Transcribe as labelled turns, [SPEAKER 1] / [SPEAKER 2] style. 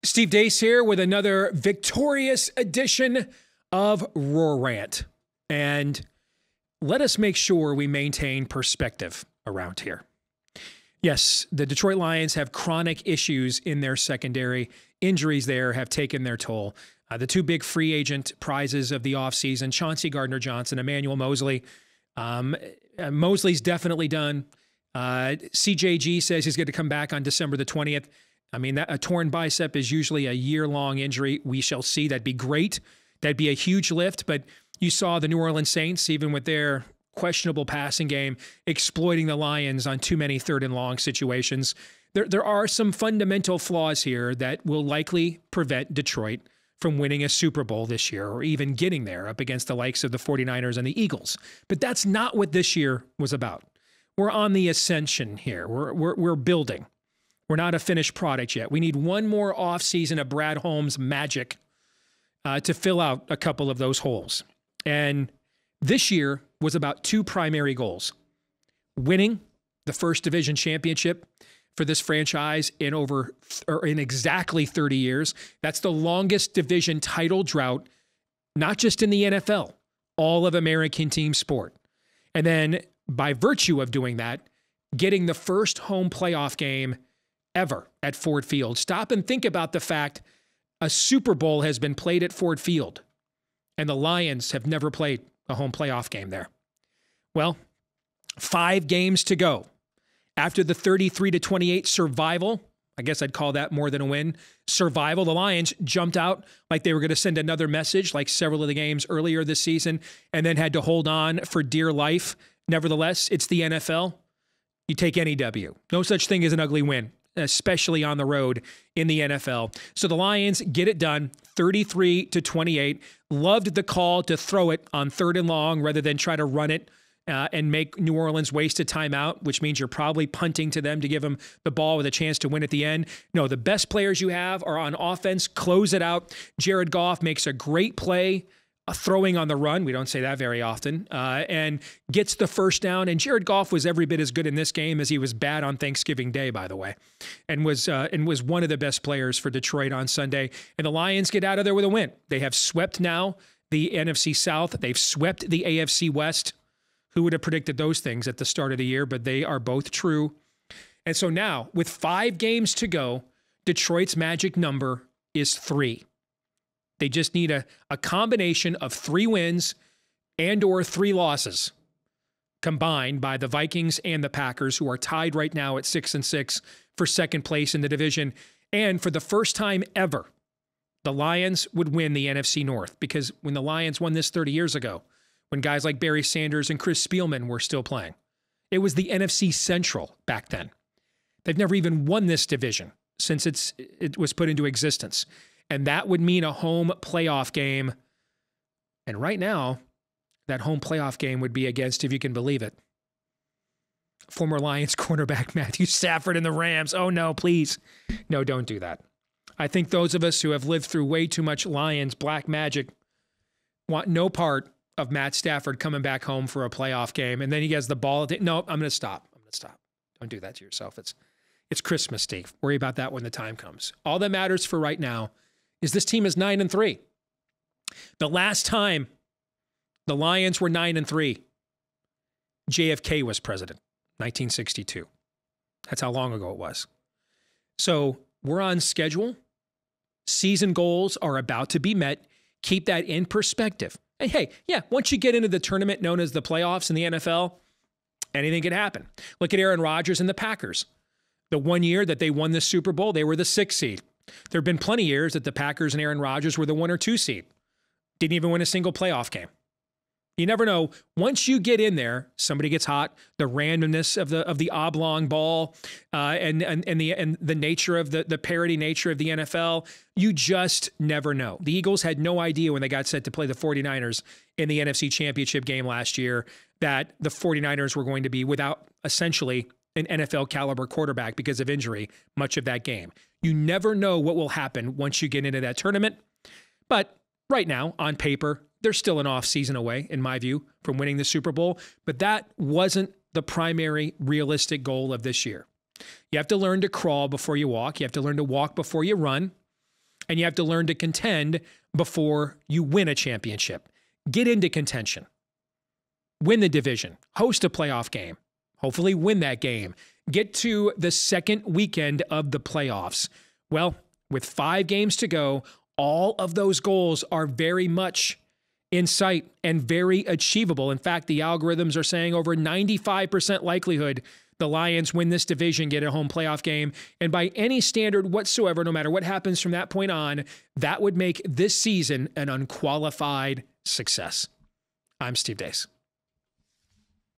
[SPEAKER 1] Steve Deace here with another victorious edition of Rant. And let us make sure we maintain perspective around here. Yes, the Detroit Lions have chronic issues in their secondary. Injuries there have taken their toll. The two big free agent prizes of the offseason, Chauncey Gardner-Johnson, Emmanuel Moseley. Mosley's definitely done. CJG says he's going to come back on December the 20th. I mean, a torn bicep is usually a year-long injury. We shall see. That'd be great. That'd be a huge lift. But you saw the New Orleans Saints, even with their questionable passing game, exploiting the Lions on too many third-and-long situations. There are some fundamental flaws here that will likely prevent Detroit from winning a Super Bowl this year or even getting there up against the likes of the 49ers and the Eagles. But that's not what this year was about. We're on the ascension here. We're building. We're not a finished product yet. We need one more offseason of Brad Holmes magic to fill out a couple of those holes. And this year was about two primary goals. Winning the first division championship for this franchise in exactly 30 years. That's the longest division title drought, not just in the NFL, all of American team sport. And then by virtue of doing that, getting the first home playoff game ever at Ford Field. Stop and think about the fact a Super Bowl has been played at Ford Field, and the Lions have never played a home playoff game there. Well, 5 games to go. After the 33-28 survival, I guess I'd call that more than a win, survival, the Lions jumped out like they were going to send another message, like several of the games earlier this season, and then had to hold on for dear life. Nevertheless, it's the NFL. You take any W. No such thing as an ugly win, especially on the road in the NFL. So the Lions get it done, 33-28. Loved the call to throw it on third and long rather than try to run it and make New Orleans waste a timeout, which means you're probably punting to them to give them the ball with a chance to win at the end. No, the best players you have are on offense. Close it out. Jared Goff makes a great play, throwing on the run. We don't say that very often, and gets the first down. And Jared Goff was every bit as good in this game as he was bad on Thanksgiving Day, by the way, and was one of the best players for Detroit on Sunday. And the Lions get out of there with a win. They have swept now the NFC South. They've swept the AFC West. Who would have predicted those things at the start of the year? But they are both true. And so now, with 5 games to go, Detroit's magic number is 3. They just need a combination of 3 wins and or 3 losses combined by the Vikings and the Packers, who are tied right now at 6-6 for second place in the division. And for the first time ever, the Lions would win the NFC North, because when the Lions won this 30 years ago, when guys like Barry Sanders and Chris Spielman were still playing, it was the NFC Central back then. They've never even won this division since it was put into existence. And that would mean a home playoff game. And right now, that home playoff game would be against, if you can believe it, former Lions cornerback Matthew Stafford and the Rams. Oh, no, please. No, don't do that. I think those of us who have lived through way too much Lions black magic want no part of Matt Stafford coming back home for a playoff game. And then he has the ball. No, I'm going to stop. Don't do that to yourself. It's Christmas, Steve. Worry about that when the time comes. All that matters for right now is this team is 9-3. The last time the Lions were 9-3, JFK was president, 1962. That's how long ago it was. So we're on schedule. Season goals are about to be met. Keep that in perspective. And hey, yeah, once you get into the tournament known as the playoffs in the NFL, anything can happen. Look at Aaron Rodgers and the Packers. The one year that they won the Super Bowl, they were the 6th seed. There have been plenty of years that the Packers and Aaron Rodgers were the 1 or 2 seed. Didn't even win a single playoff game. You never know. Once you get in there, somebody gets hot. The randomness of the oblong ball, and the nature of the parody nature of the NFL, you just never know. The Eagles had no idea when they got set to play the 49ers in the NFC Championship game last year that the 49ers were going to be without essentially an NFL caliber quarterback because of injury much of that game. You never know what will happen once you get into that tournament. But right now, on paper, they're still an off season away, in my view, from winning the Super Bowl. But that wasn't the primary realistic goal of this year. You have to learn to crawl before you walk. You have to learn to walk before you run. and you have to learn to contend before you win a championship. Get into contention. Win the division. Host a playoff game. Hopefully win that game. Get to the second weekend of the playoffs. Well, with 5 games to go, all of those goals are very much in sight and very achievable. In fact, the algorithms are saying over 95% likelihood the Lions win this division, get a home playoff game. And by any standard whatsoever, no matter what happens from that point on, that would make this season an unqualified success. I'm Steve Deace.